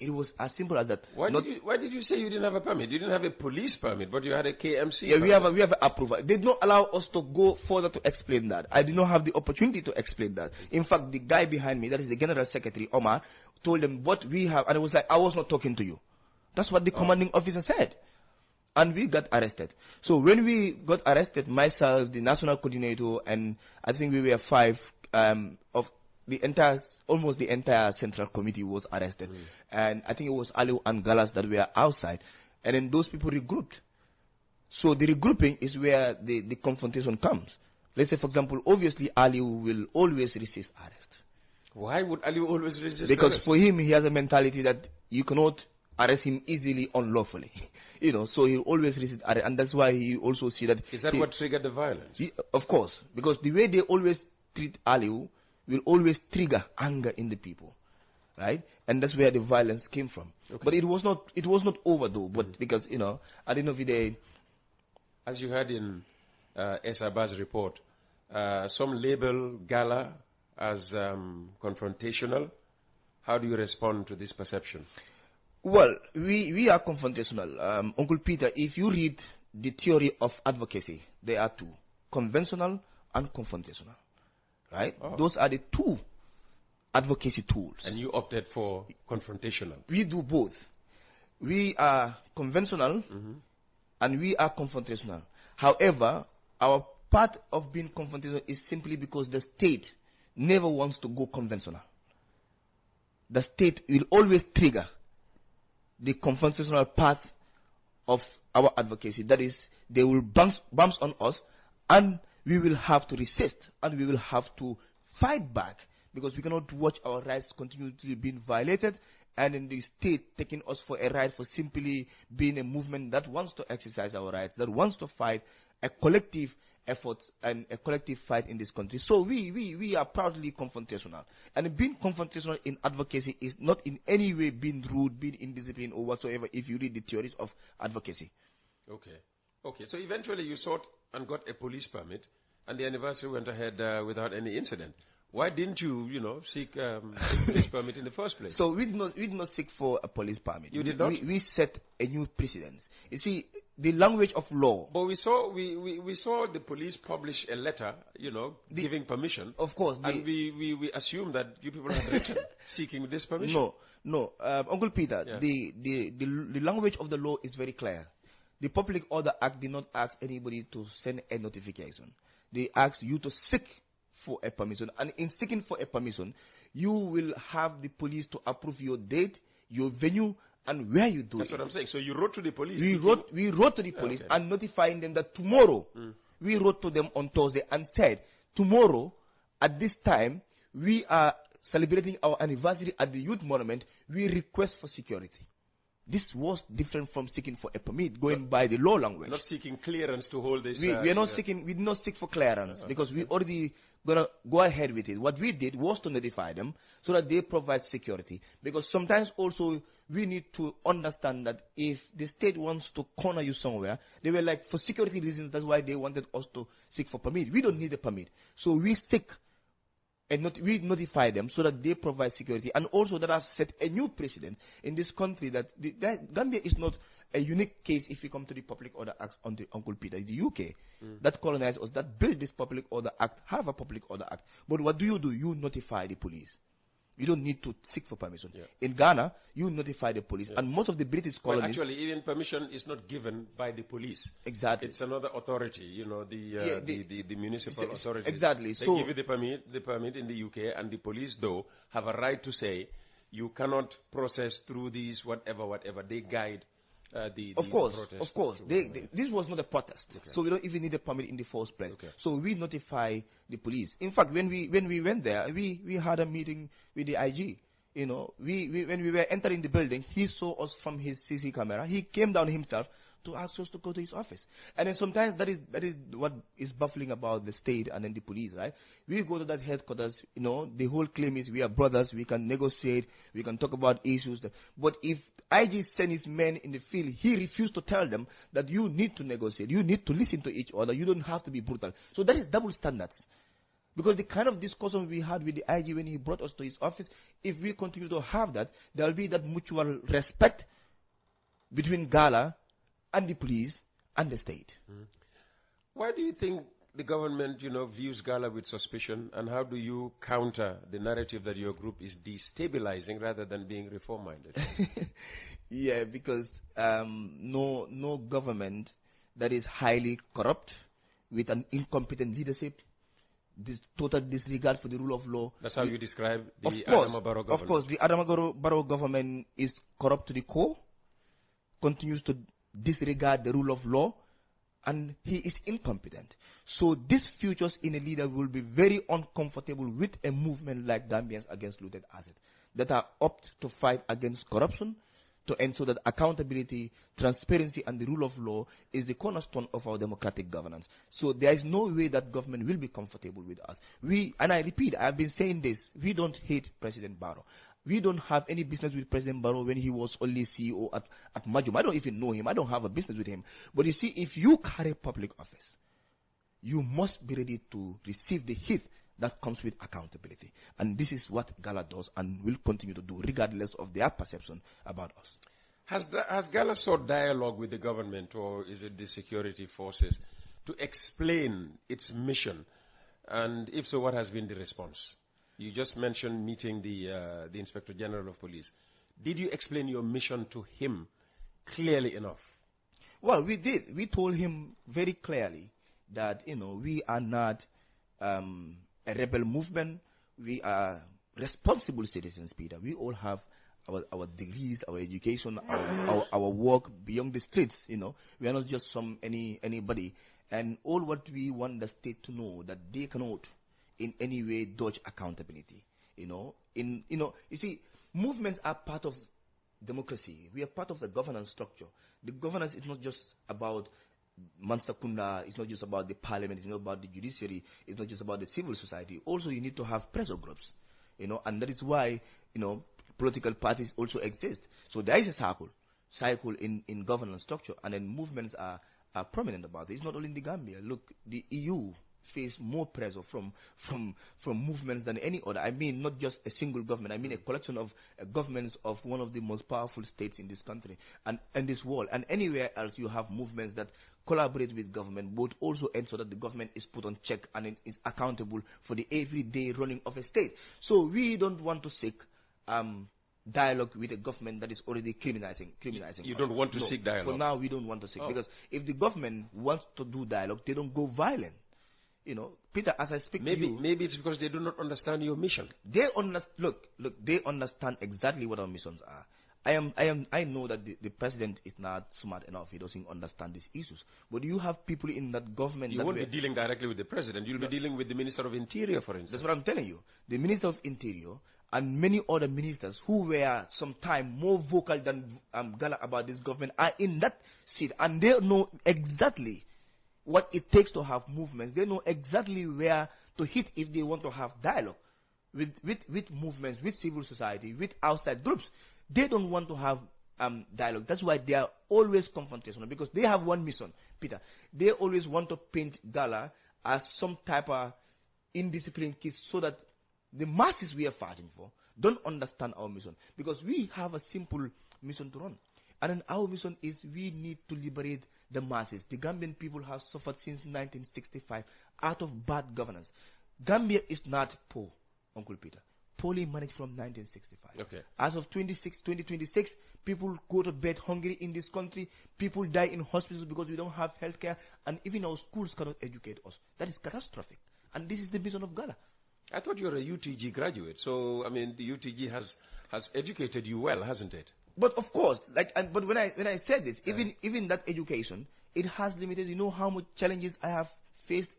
It was as simple as that. Why did you say you didn't have a permit? You didn't have a police permit, but you had a KMC Yeah, permit. we have an approval. They did not allow us to go further to explain that. I did not have the opportunity to explain that. In fact, the guy behind me, that is the General Secretary, Omar, told them what we have, and it was like, I was not talking to you. That's what the commanding officer said. And we got arrested. So when we got arrested, myself, the national coordinator, and I think we were 5 of almost the entire central committee was arrested. And I think it was Ali and Galas that were outside. And then those people regrouped. So the regrouping is where the confrontation comes. Let's say, for example, obviously Ali will always resist arrest. Why would Ali always resist because arrest? For him, he has a mentality that you cannot arrest him easily unlawfully. So he always resist arrest. And that's why he also see that... Is that what triggered the violence? Of course. Because the way they always treat Ali will always trigger anger in the people. Right? And that's where the violence came from. Okay. But it was not over though. But because, at the end of the day... As you heard in Esaba's report, some label GALA as confrontational. How do you respond to this perception? Well, we are confrontational. Uncle Peter, if you read the theory of advocacy, there are two, conventional and confrontational. Right? Oh. Those are the two advocacy tools. And you opted for confrontational. We do both. We are conventional and we are confrontational. However, our part of being confrontational is simply because the state never wants to go conventional. The state will always trigger the confrontational path of our advocacy. That is, they will bounce on us and we will have to resist and we will have to fight back because we cannot watch our rights continually being violated and in the state taking us for a ride for simply being a movement that wants to exercise our rights, that wants to fight a collective effort and a collective fight in this country. So we are proudly confrontational. And being confrontational in advocacy is not in any way being rude, being indisciplined or whatsoever if you read the theories of advocacy. Okay, so eventually you sought and got a police permit and the anniversary went ahead without any incident. Why didn't you, seek a police permit in the first place? So we did not seek for a police permit. You did not? We set a new precedent. You see, the language of law. But we saw the police publish a letter, giving permission. Of course. And we assume that you people had written seeking this permission. No. Uncle Peter, yeah. the language of the law is very clear. The Public Order Act did not ask anybody to send a notification. They asked you to seek for a permission, and in seeking for a permission, you will have the police to approve your date, your venue, and where you do That's it. What I'm saying. So you wrote to the police. We wrote to the police and notifying them that tomorrow. We wrote to them on Thursday and said, tomorrow at this time we are celebrating our anniversary at the Youth Monument. We request for security. This was different from seeking for a permit, going by the law language. Not seeking clearance to hold this. We are not seeking. We did not seek for clearance because we already gonna go ahead with it. What we did was to notify them so that they provide security. Because sometimes also we need to understand that if the state wants to corner you somewhere, they were like, for security reasons, that's why they wanted us to seek for permit. We don't need a permit, so we seek. And we notify them so that they provide security. And also that have set a new precedent in this country that Gambia is not a unique case if you come to the Public Order Act on the Uncle Peter. The UK that colonized us, that built this Public Order Act, have a Public Order Act. But what do? You notify the police. You don't need to seek for permission. Yeah. In Ghana, you notify the police. And most of the British colonies... Well, actually, even permission is not given by the police. Exactly. It's another authority, the municipal authority. Exactly. They give you the permit in the UK, and the police, though, have a right to say, you cannot process through these whatever. They guide the protest. Of course. This was not a protest. Okay. So we don't even need a permit in the first place. Okay. So we notify the police. In fact, when we went there, we had a meeting with the IG. When we were entering the building, he saw us from his CC camera. He came down himself to ask us to go to his office. And then sometimes that is what is baffling about the state and then the police, right? We go to that headquarters, the whole claim is we are brothers, we can negotiate, we can talk about issues. But if IG sent his men in the field, he refused to tell them that you need to negotiate, you need to listen to each other, you don't have to be brutal. So that is double standards. Because the kind of discussion we had with the IG when he brought us to his office, if we continue to have that, there will be that mutual respect between GALA and the police and the state. Why do you think the government, views GALA with suspicion, and how do you counter the narrative that your group is destabilizing rather than being reform-minded? Yeah, because no government that is highly corrupt with an incompetent leadership, this total disregard for the rule of law. That's how you describe the Adama Barrow government. Of course, the Adama Barrow government is corrupt to the core, continues to disregard the rule of law, and he is incompetent. So this futures in a leader will be very uncomfortable with a movement like Gambians Against Looted Assets that are up to fight against corruption, to ensure that accountability, transparency, and the rule of law is the cornerstone of our democratic governance. So there is no way that government will be comfortable with us. And I repeat, I've been saying this, we don't hate President Barrow. We don't have any business with President Barrow when he was only CEO at Majum. I don't even know him. I don't have a business with him. But you see, if you carry public office, you must be ready to receive the hit that comes with accountability. And this is what GALA does and will continue to do, regardless of their perception about us. Has GALA sought dialogue with the government, or is it the security forces, to explain its mission? And if so, what has been the response? You just mentioned meeting the Inspector General of Police. Did you explain your mission to him clearly enough? Well, we did. We told him very clearly that, we are not a rebel movement. We are responsible citizens, Peter. We all have our degrees, our education, our work beyond the streets. We are not just anybody. And all what we want the state to know, that they cannot in any way dodge accountability. You see, movements are part of democracy. We are part of the governance structure. The governance is not just about Mansakunda, it's not just about the parliament, it's not about the judiciary, it's not just about the civil society. Also, you need to have pressure groups, and that is why, political parties also exist. So there is a cycle in governance structure, and then movements are prominent about it. It's not only in the Gambia. Look, the EU face more pressure from movements than any other. I mean, not just a single government. I mean a collection of governments of one of the most powerful states in this country and this world. And anywhere else you have movements that collaborate with government, but also ensure that the government is put on check and is accountable for the everyday running of a state. So we don't want to seek dialogue with a government that is already criminalizing. You don't want to seek dialogue? For now, we don't want to seek. Because if the government wants to do dialogue, they don't go violent. Peter, as I speak to you, maybe it's because they do not understand your mission. They they understand exactly what our missions are. I know that the president is not smart enough. He doesn't understand these issues. But you have people in that government. You won't be dealing directly with the president. You'll be dealing with the Minister of Interior, for instance. That's what I'm telling you. The Minister of Interior and many other ministers who were sometime more vocal than GALA about this government are in that seat, and they know exactly what it takes to have movements. They know exactly where to hit if they want to have dialogue with movements, with civil society, with outside groups. They don't want to have dialogue. That's why they are always confrontational, because they have one mission, Peter. They always want to paint GALA as some type of indisciplined kids, so that the masses we are fighting for don't understand our mission. Because we have a simple mission to run. And then our mission is we need to liberate the masses. The Gambian people have suffered since 1965 out of bad governance. Gambia is not poor, Uncle Peter. Poorly managed from 1965. Okay. As of 2026, people go to bed hungry in this country. People die in hospitals because we don't have health care. And even our schools cannot educate us. That is catastrophic. And this is the mission of GALA. I thought you were a UTG graduate. So, I mean, the UTG has educated you well, hasn't it? But of course, but when I said this, even that education, it has limited. You know how much challenges I have faced,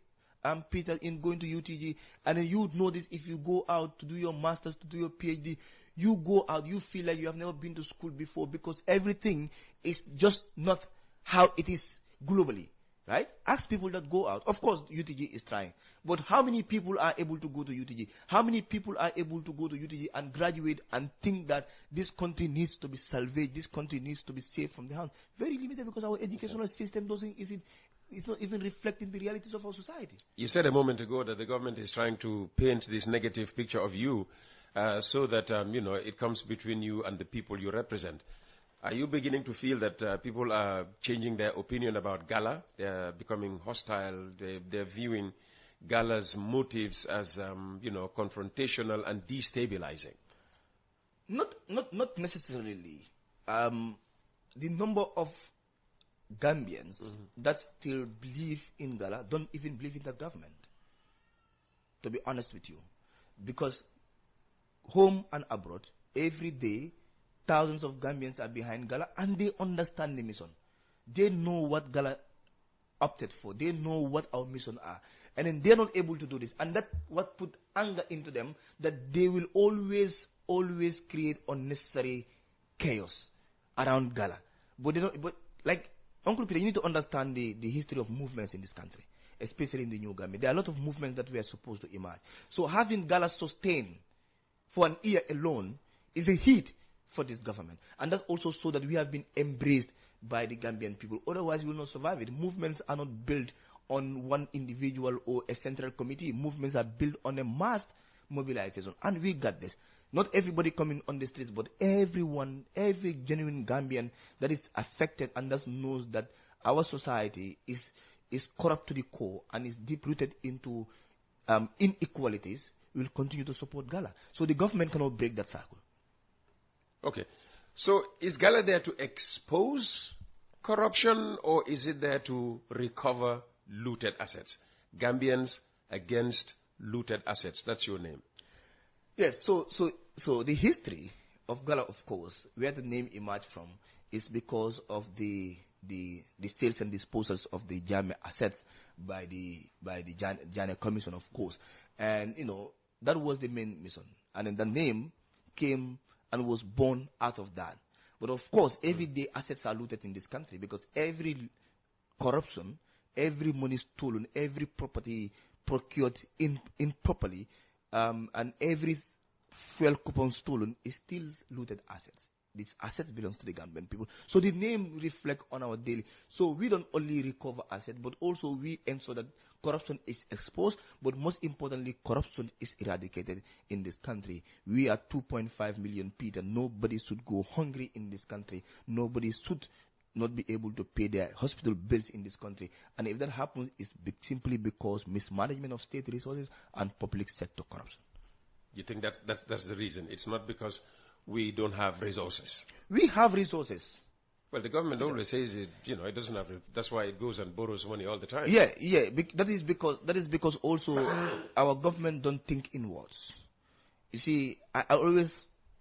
Peter, in going to UTG, and then you would know this if you go out to do your masters, to do your PhD. You go out, you feel like you have never been to school before, because everything is just not how it is globally. Right? Ask people that go out. Of course, UTG is trying. But how many people are able to go to UTG? How many people are able to go to UTG and graduate and think that this country needs to be salvaged, this country needs to be saved from the hands? Very limited, because our educational system it's not even reflecting the realities of our society. You said a moment ago that the government is trying to paint this negative picture of you so that, it comes between you and the people you represent. Are you beginning to feel that people are changing their opinion about GALA? They're becoming hostile. They're viewing GALA's motives as, confrontational and destabilizing? Not necessarily. The number of Gambians that still believe in GALA don't even believe in that government, to be honest with you. Because home and abroad, every day, thousands of Gambians are behind GALA and they understand the mission. They know what GALA opted for. They know what our mission are. And then they're not able to do this. And that's what put anger into them, that they will always create unnecessary chaos around GALA. But they don't, like Uncle Peter, you need to understand the history of movements in this country, especially in the New Gambia. There are a lot of movements that we are supposed to emerge. So having GALA sustained for an year alone is a hit for this government. And that's also so that we have been embraced by the Gambian people. Otherwise, we will not survive it. Movements are not built on one individual or a central committee. Movements are built on a mass mobilization. And we got this. Not everybody coming on the streets, but everyone, every genuine Gambian that is affected and that knows that our society is corrupt to the core and is deep-rooted into inequalities, will continue to support GALA. So the government cannot break that cycle. Okay. So is GALA there to expose corruption, or is it there to recover looted assets? Gambians against looted assets. That's your name. Yes, so the history of GALA, of course, where the name emerged from, is because of the sales and disposals of the Jame assets by the Jane Commission, of course. And, that was the main mission. And then the name came and was born out of that. But of course, every day assets are looted in this country, because every corruption, every money stolen, every property procured improperly, and every fuel coupon stolen is still looted assets. These assets belongs to the Gambian people. So the name reflects on our daily. So we don't only recover assets, but also we ensure that corruption is exposed, but most importantly, corruption is eradicated in this country. We are 2.5 million people. Nobody should go hungry in this country. Nobody should not be able to pay their hospital bills in this country. And if that happens, it's simply because mismanagement of state resources and public sector corruption. You think that's the reason? It's not because we don't have resources. We have resources. Well, the government always says it doesn't have. That's why it goes and borrows money all the time. Yeah. That is because also our government don't think inwards. You see, I always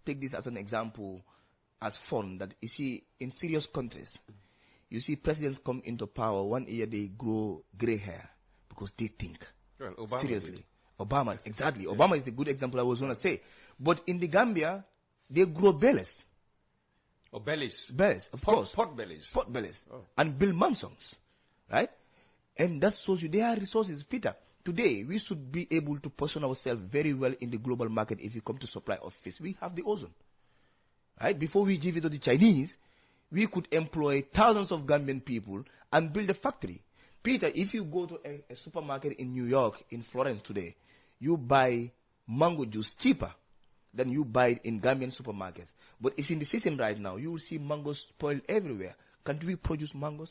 take this as an example, as fun, that you see in serious countries, you see presidents come into power, one year they grow gray hair because they think. Well, Obama seriously. did. Obama, exactly. Yeah. Obama is the good example I was going to say. But in the Gambia, they grow bellies. Oh, bellies. Bellies, of course. Pot bellies. Pot bellies. Oh. And build mansions. Right? And that shows you there are resources. Peter, today we should be able to position ourselves very well in the global market if we come to supply of fish. We have the ozone. Right? Before we give it to the Chinese, we could employ thousands of Gambian people and build a factory. Peter, if you go to a supermarket in New York, in Florence today, you buy mango juice cheaper than you buy it in Gambian supermarkets. But it's in the system right now. You will see mangoes spoiled everywhere. Can't we produce mangoes?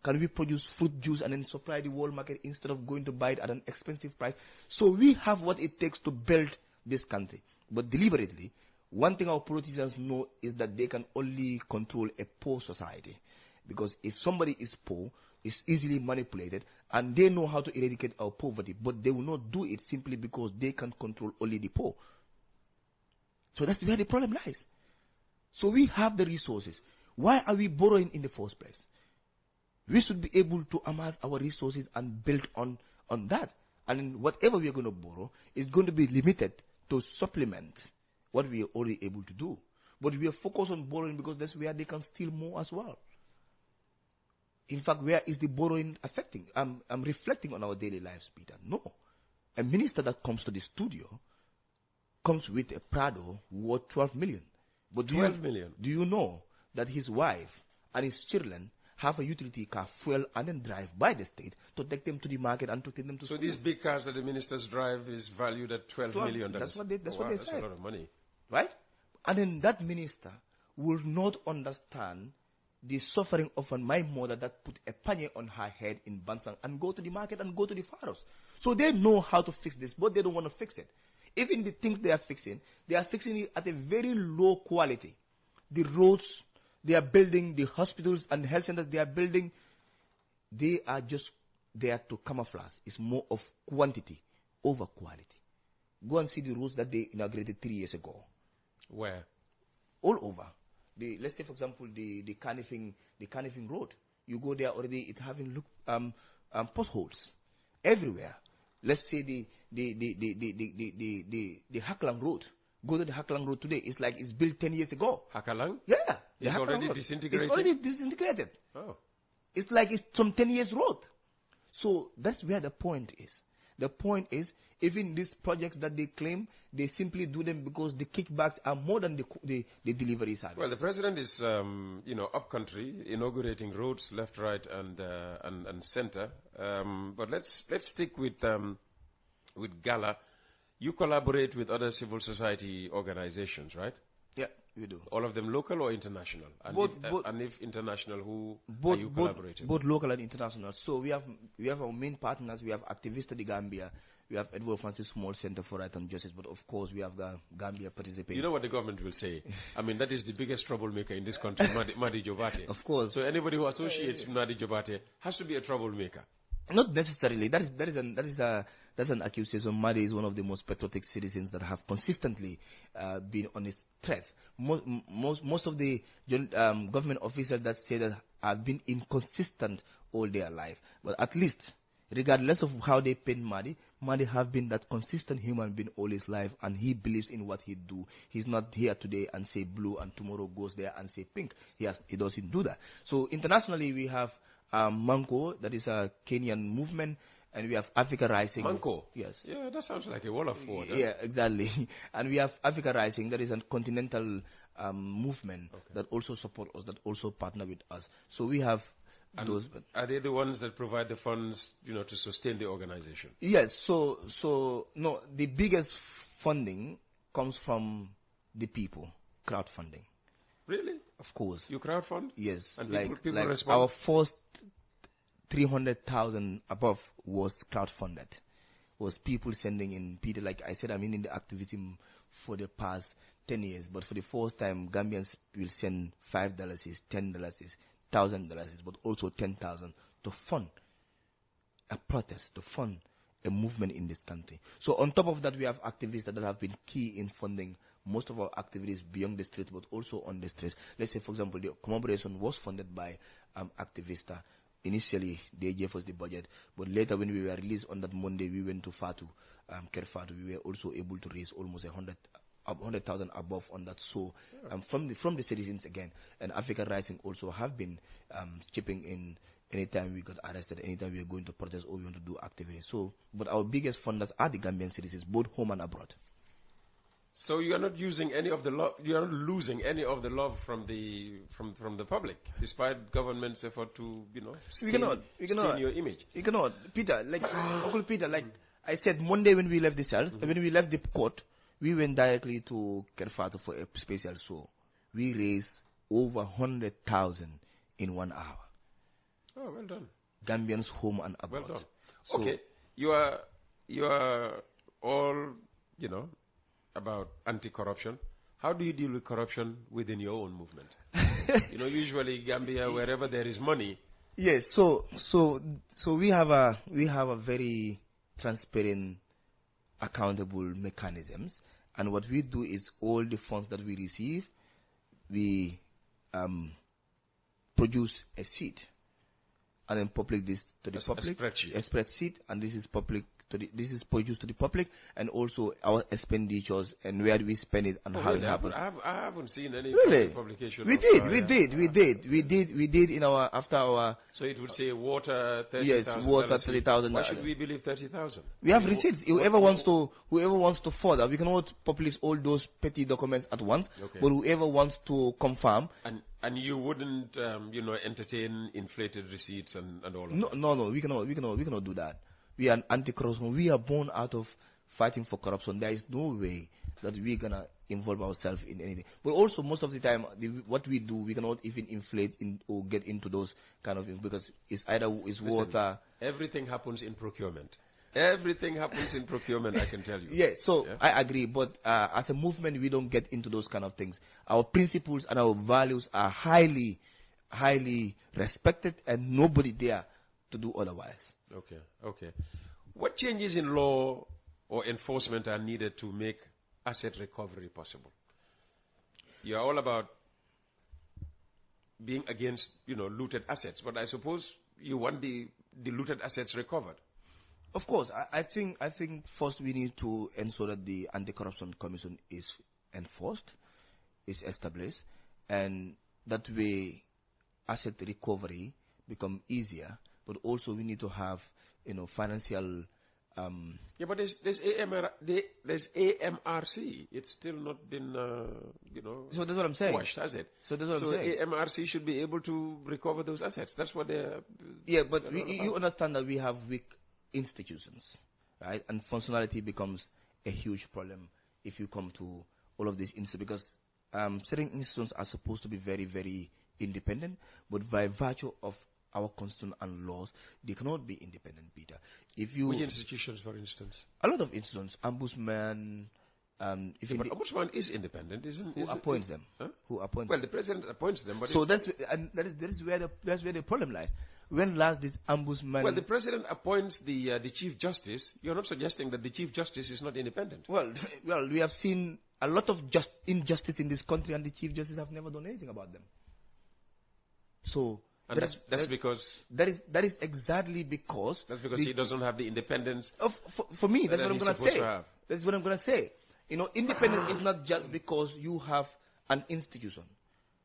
Can we produce fruit juice and then supply the world market instead of going to buy it at an expensive price? So we have what it takes to build this country. But deliberately, one thing our politicians know is that they can only control a poor society. Because if somebody is poor, it's easily manipulated, and they know how to eradicate our poverty, but they will not do it simply because they can control only the poor. So that's where the problem lies. So we have the resources. Why are we borrowing in the first place? We should be able to amass our resources and build on that. And whatever we are going to borrow is going to be limited to supplement what we are already able to do. But we are focused on borrowing because that's where they can steal more as well. In fact, where is the borrowing affecting? I'm reflecting on our daily lives, Peter. No. A minister that comes to the studio comes with a Prado worth 12 million. But 12 million? Do you know that his wife and his children have a utility car, fuel, and then drive by the state to take them to the market and to take them to So school. these big cars that the ministers drive is valued at $12 million. That's what they That's said. a lot of money. Right? And then that minister will not understand the suffering of my mother that put a pannier on her head in Bansang and go to the market and go to the Faros. So they know how to fix this, but they don't want to fix it. Even the things they are fixing it at a very low quality. The roads they are building, the hospitals and the health centers they are building, they are just there to camouflage. It's more of quantity over quality. Go and see the roads that they inaugurated 3 years ago. Where? All over. Let's say, for example, the Canifing Road. You go there already, it's having potholes everywhere. Let's say the Haklang Road. Go to the Haklang Road today. It's like it's built 10 years ago. Hakalang? Yeah. It's already disintegrated? It's already disintegrated. Oh. It's like it's from 10 years road. So that's where the point is. The point is, even these projects that they claim, they simply do them because the kickbacks are more than the delivery service. Well, the president is, up country, inaugurating roads left, right, and center. But let's stick with GALA. You collaborate with other civil society organizations, right? Yeah, we do. All of them local or international? And, if international, who are you collaborating? Both local and international. So we have our main partners. We have Activista de Gambia. We have Edward Francis Small Center for Right and Justice. But of course, we have Gambia participating. You know what the government will say? I mean, that is the biggest troublemaker in this country, Madi Jobate. Of course. So anybody who associates Madi Jobate has to be a troublemaker. Not necessarily. That's an accusation. Madi is one of the most patriotic citizens that have consistently been on his threat. Most of the government officers that say that have been inconsistent all their life. But at least, regardless of how they paint Madi have been that consistent human being all his life, and he believes in what he do. He's not here today and say blue and tomorrow goes there and say pink. He doesn't do that. So internationally, we have Manko, that is a Kenyan movement, and we have Africa Rising. Manko? Yes. Yeah, that sounds like a wall of food. Huh? Yeah, exactly. And we have Africa Rising, that is a continental movement that also support us, that also partner with us. So we have those. Are they the ones that provide the funds, to sustain the organization? Yes. So no, the biggest funding comes from the people, crowdfunding. Really? Of course. You crowdfund? Yes. And people respond? Our first 300,000 above was crowdfunded. Was people sending in. Peter, like I said, I'm in the activism for the past 10 years, but for the first time, Gambians will send $5, $10, $1,000, but also 10,000 to fund a protest, to fund a movement in this country. So on top of that, we have activists that have been key in funding most of our activities beyond the streets, but also on the streets. Let's say, for example, the commemoration was funded by Activista. Initially, they gave us the budget, but later when we were released on that Monday, we went to Fatu, Kerfatu. We were also able to raise almost 100,000 above on that. So from the citizens again, and Africa Rising also have been chipping in anytime we got arrested, anytime we are going to protest or we want to do activities. So, but our biggest funders are the Gambian citizens, both home and abroad. So you are not using any of the love. You are not losing any of the love from the public, despite government's effort to stain your image. You cannot, Peter. Like Uncle Peter, like I said, Monday when we left the church, when we left the court, we went directly to Kerfatu for a special show. We raised over 100,000 in 1 hour. Oh, well done. Gambians home and abroad. Well done. So okay, you are all about anti-corruption. How do you deal with corruption within your own movement? Usually Gambia, wherever there is money. Yes. So we have a very transparent, accountable mechanisms, and what we do is all the funds that we receive, we produce a sheet, and then public this to the public, a spreadsheet, and this is public this is produced to the public, and also our expenditures and where do we spend it and how really? it happens. I haven't seen any Really? publication. We did in our after our. So it would say water 30,000. Yes, water 30,000. Why should we believe 30,000? We have receipts. Whoever wants to further, we cannot publish all those petty documents at once. Okay. But whoever wants to confirm. And you wouldn't, entertain inflated receipts and all of that? No, we cannot do that. We are anti-corruption. We are born out of fighting for corruption. There is no way that we're gonna involve ourselves in anything. But also, most of the time, what we do, we cannot even inflate or get into those kind of things because it's either water. Everything happens in procurement. Everything happens in procurement, I can tell you. Yeah, so yeah? I agree. But as a movement, we don't get into those kind of things. Our principles and our values are highly, highly respected, and nobody dare to do otherwise. Okay. What changes in law or enforcement are needed to make asset recovery possible? You're all about being against, looted assets, but I suppose you want the looted assets recovered. Of course, I think first we need to ensure that the Anti-Corruption Commission is enforced, is established, and that way asset recovery become easier. But also we need to have, financial. Yeah, but there's AMRC. It's still not been, So that's what I'm saying. Washed, has it? So that's what I'm saying. AMRC should be able to recover those assets. That's what they're. Yeah, but you understand that we have weak institutions, right? And functionality becomes a huge problem if you come to all of these institutions, because certain institutions are supposed to be very, very independent, but by virtue of our constitution and laws, they cannot be independent, Peter. Which institutions, for instance? A lot of institutions, ombudsman. But ombudsman is independent, isn't? Who appoints them? Huh? Who appoints? Well, the president appoints them, but so that is where the problem lies. When last did ombudsman? Well, the president appoints the chief justice. You're not suggesting that the chief justice is not independent. Well, we have seen a lot of injustice in this country, and the chief justice have never done anything about them. So. And that's because that is exactly because he doesn't have the independence. For me, that's what I'm going to say. That's what I'm going to say. Independence is not just because you have an institution,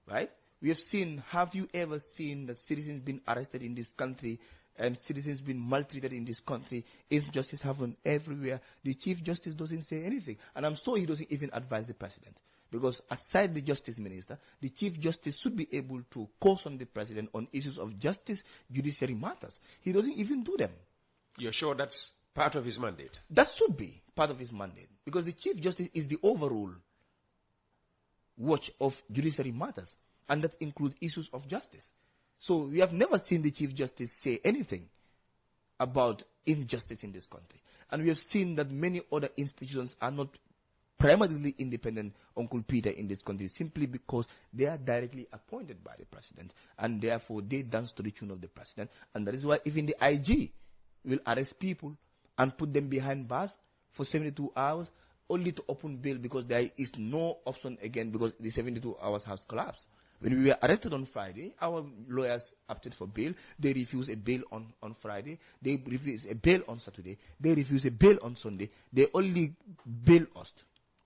right? We have seen. Have you ever seen that citizens been arrested in this country and citizens been maltreated in this country? Injustice happen everywhere. The chief justice doesn't say anything, and I'm sure he doesn't even advise the president. Because aside the justice minister, the chief justice should be able to caution the president on issues of justice, judiciary matters. He doesn't even do them. You're sure that's part of his mandate? That should be part of his mandate. Because the chief justice is the overall watch of judiciary matters. And that includes issues of justice. So we have never seen the chief justice say anything about injustice in this country. And we have seen that many other institutions are not primarily independent, Uncle Peter, in this country, simply because they are directly appointed by the president, and therefore they dance to the tune of the president. And that is why even the IG will arrest people and put them behind bars for 72 hours, only to open bail because there is no option again because the 72 hours has collapsed. When we were arrested on Friday, our lawyers opted for bail. They refused a bail on Friday. They refused a bail on Saturday. They refused a bail on Sunday. They only bailed us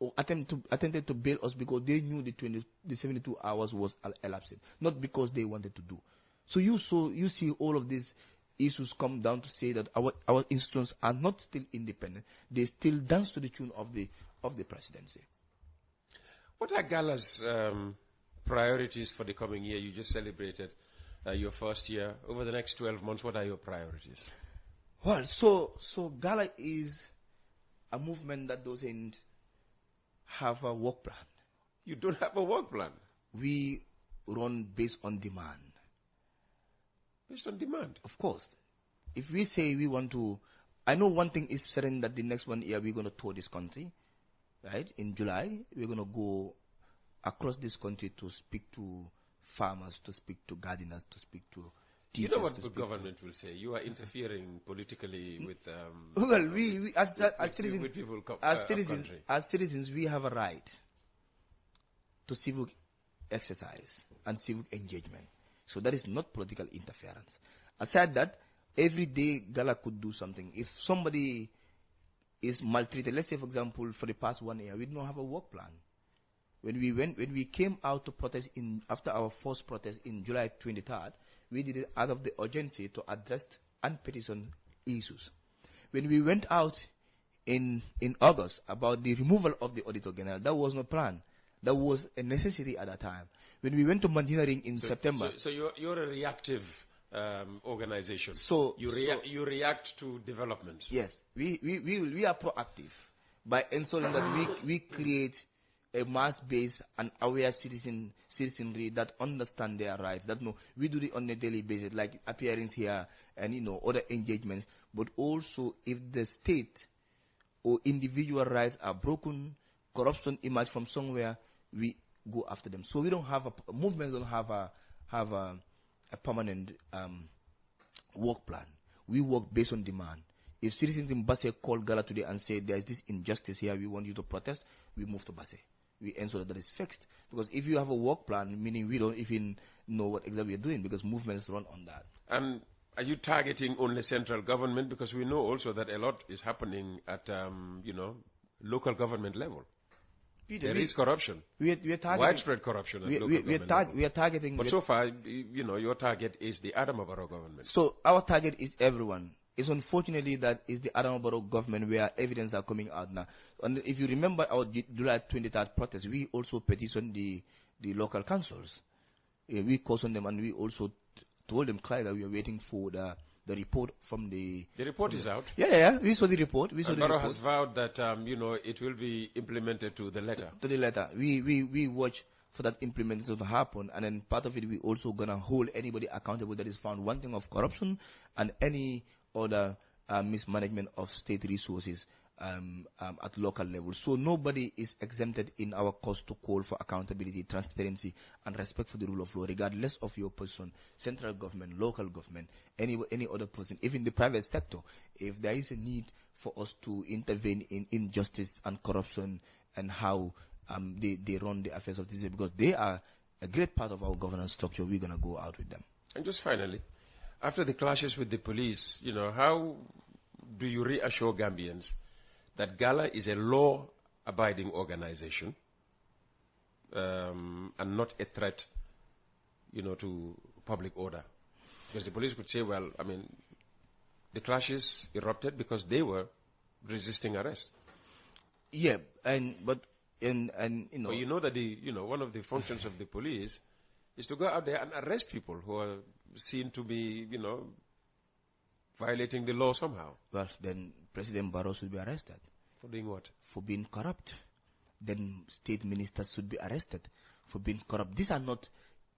or attempted to bail us because they knew the 72 hours was elapsed, not because they wanted to do. So you see all of these issues come down to say that our institutions are not still independent. They still dance to the tune of the presidency. What are GALA's priorities for the coming year? You just celebrated your first year. Over the next 12 months, what are your priorities? Well, so GALA is a movement that doesn't have a work plan. You don't have a work plan? We run based on demand. Based on demand? Of course. If we say we want to, I know one thing is certain, that the next 1 year we're going to tour this country, right? In July, we're going to go across this country to speak to farmers, to speak to gardeners, to speak to teachers. You know what the government will say? You are interfering politically with well, we as citizens, with people as citizens, we have a right to civic exercise and civic engagement. So that is not political interference. Aside that, every day GALA could do something. If somebody is maltreated. Let's say, for example, for the past 1 year, we don't have a work plan. When we came out to protest after our first protest in July 23rd, we did it out of the urgency to address and petition issues. When we went out in August about the removal of the Auditor General, that was no plan. That was a necessity at that time. When we went to Mandineering in September. So you're a reactive organization. So you react to developments. Yes, we are proactive by ensuring that we create a mass-based and aware citizenry that understand their rights. That we do it on a daily basis, like appearance here and other engagements. But also, if the state or individual rights are broken, corruption emerge from somewhere, we go after them. So we don't have movements don't have a permanent work plan. We work based on demand. If citizens in Basse call GALA today and say there is this injustice here, we want you to protest, we move to Basse. We ensure that is fixed. Because if you have a work plan, meaning we don't even know what exactly we're doing, because movements run on that. And are you targeting only central government? Because we know also that a lot is happening at local government level. There is corruption. We are targeting widespread corruption at local government level. We are targeting. But so far, your target is the Adama Barrow government. So our target is everyone. It's unfortunately that is the Adama Barrow government where evidence are coming out now. And if you remember our July 23rd protest, we also petitioned the local councils. We cautioned them and we also told them clearly that we are waiting for the report from the... The report is out. Yeah. We saw the report. Barrow has vowed that, it will be implemented to the letter. To the letter. We watch for that implementation to happen, and then part of it we also going to hold anybody accountable that is found wanting of corruption and any other mismanagement of state resources at local level. So nobody is exempted in our cause to call for accountability, transparency, and respect for the rule of law, regardless of your position, central government, local government, any other person, even the private sector. If there is a need for us to intervene in injustice and corruption and how they run the affairs of this, because they are a great part of our governance structure, we're going to go out with them. And just finally, after the clashes with the police, how do you reassure Gambians that GALA is a law-abiding organization and not a threat, to public order? Because the police could say, well, the clashes erupted because they were resisting arrest. Yeah, but you know that one of the functions of the police is to go out there and arrest people who are seen to be, violating the law somehow. Well, then President Barrow should be arrested. For doing what? For being corrupt. Then state ministers should be arrested for being corrupt. These are not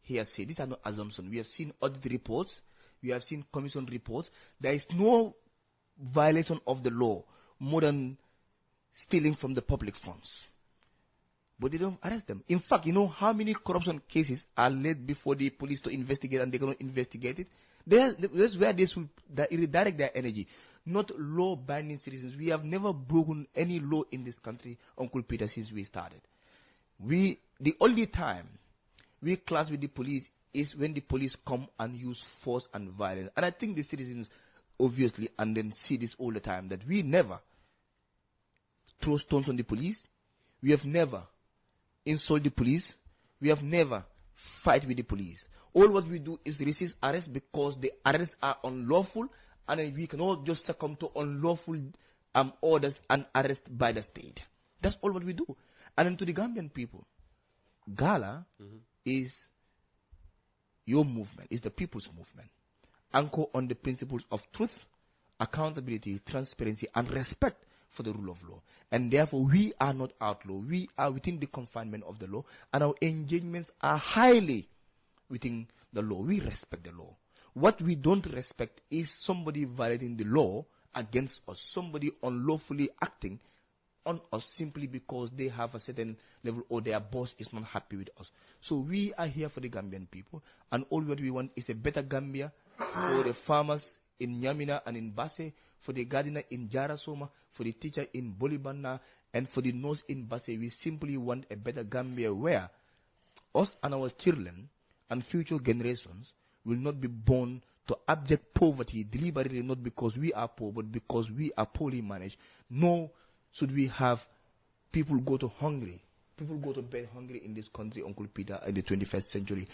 hearsay. These are not assumptions. We have seen audit reports. We have seen commission reports. There is no violation of the law more than stealing from the public funds. But they don't arrest them. In fact, how many corruption cases are laid before the police to investigate and they cannot investigate it? That's where they should redirect their energy, not law-binding citizens. We have never broken any law in this country, Uncle Peter, since we started. The only time we clash with the police is when the police come and use force and violence. And I think the citizens obviously and then see this all the time, that we never throw stones on the police. We have never insult the police. We have never fight with the police. All what we do is resist arrest because the arrests are unlawful, and then we cannot just succumb to unlawful orders and arrest by the state. That's all what we do. And then to the Gambian people, GALA is your movement, is the people's movement, anchored on the principles of truth, accountability, transparency, and respect for the rule of law. And therefore, we are not outlaw. We are within the confinement of the law, and our engagements are highly within the law. We respect the law. What we don't respect is somebody violating the law against us, somebody unlawfully acting on us simply because they have a certain level or their boss is not happy with us. So we are here for the Gambian people, and all what we want is a better Gambia for the farmers in Nyamina and in Basse, for the gardener in Jarasoma, for the teacher in Bolibana, and for the nurse in Basse. We simply want a better Gambia where us and our children and future generations will not be born to abject poverty deliberately, not because we are poor, but because we are poorly managed, nor should we have people go to bed hungry in this country, Uncle Peter, in the 21st century.